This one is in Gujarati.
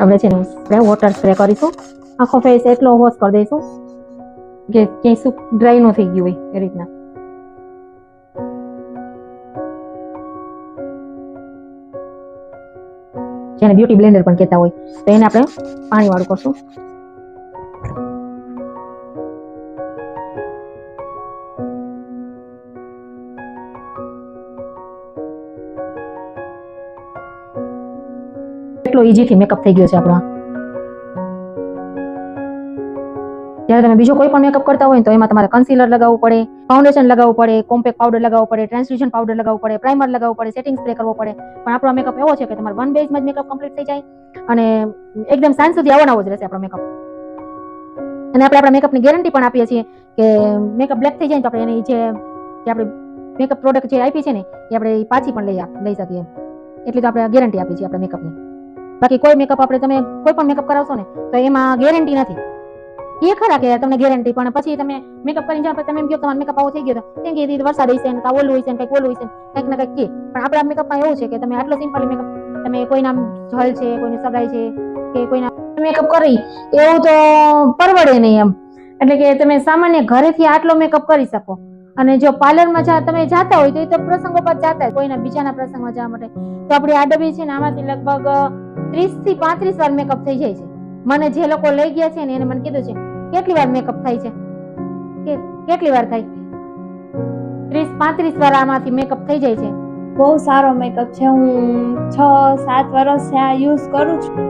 હવે છે ને સ્પ્રે વોટર સ્પ્રે કરીશું, આખો ફેસ એટલો વોશ કરી દઈશું કે ક્યાંય સૂક ડ્રાય ન થઈ ગયું હોય એ રીતના. જેને બ્યુટી બ્લેન્ડર પણ કહેતા હોય, તો એને આપણે પાણી વાળું કરશું. એટલો ઈઝીથી મેકઅપ થઈ ગયો છે આપણો. જ્યારે તમે બીજો કોઈ પણ મેકઅપ કરતા હોય તો એમાં તમારે કન્સીલર લગાવવું પડે, ફાઉન્ડેશન લગાવવું પડે, કોમ્પેક્ટ પાવડર લગાવવું પડે, ટ્રાન્સલ્યુશન પાવડર લગાવવું પડે, પ્રાઇમર લગાવવું પડે, સેટિંગ સ્પ્રે કરવો પડે. પણ આપણો મેકઅપ એવો છે કે તમારે વન બેઝમાં જ મેકઅપ કમ્પ્લીટ થઈ જાય અને એકદમ સાંજ સુધી આવો જ રહેશે આપણો મેકઅપ. અને આપણે આપણા મેકઅપની ગેરંટી પણ આપીએ છીએ કે મેકઅપ બ્લેક થઈ જાય તો આપણે એની જે આપણે મેકઅપ પ્રોડક્ટ જે આપી છે ને એ આપણે પાછી પણ લઈ શકીએ. એટલી તો આપણે ગેરંટી આપી છીએ આપણા મેકઅપની. બાકી કોઈ મેકઅપ આપણે તમે કોઈ પણ મેકઅપ કરાવશો ને તો એમાં ગેરંટી નથી. એ ખરા કે તમને ગેરંટી, પણ પછી તમે મેકઅપ કરીને જાવ તમે એમ કહો તમારો મેકઅપ આવો થઈ ગયો તો કેમ કે વરસાદ હશે ને કાં ઓલું હશે ને કંઈક ઓલું હશે કંઈક ને કંઈક કે. પણ આપણા મેકઅપમાં એવું છે કે તમે આટલો સિમ્પલ મેકઅપ તમે કોઈના જલ છે, કોઈની સગાઈ છે કે કોઈના મેકઅપ કરી એવું તો પરવડે નહીં એમ. એટલે કે તમે સામાન્ય ઘરેથી આટલો મેકઅપ કરી શકો. અને જો પાર્લરમાં તમે જાતા હોય તો એ તો પ્રસંગોપાત જાતા હોય, કોઈના બીજાના પ્રસંગમાં જવા માટે તો આપણી આ ડબ્બી છે ને આમાંથી લગભગ 30 થી 35 વાર મેકઅપ થઈ જાય છે. મને જે લોકો લઈ ગયા છે ને એને મને કીધું છે કેટલી વાર મેકઅપ થાય છે, કે કેટલી વાર થાય, 30-35 વાર આમાંથી મેકઅપ થઈ જાય છે. બહુ સારો મેકઅપ છે. હું 6-7 વર્ષ આ યુઝ કરું છું.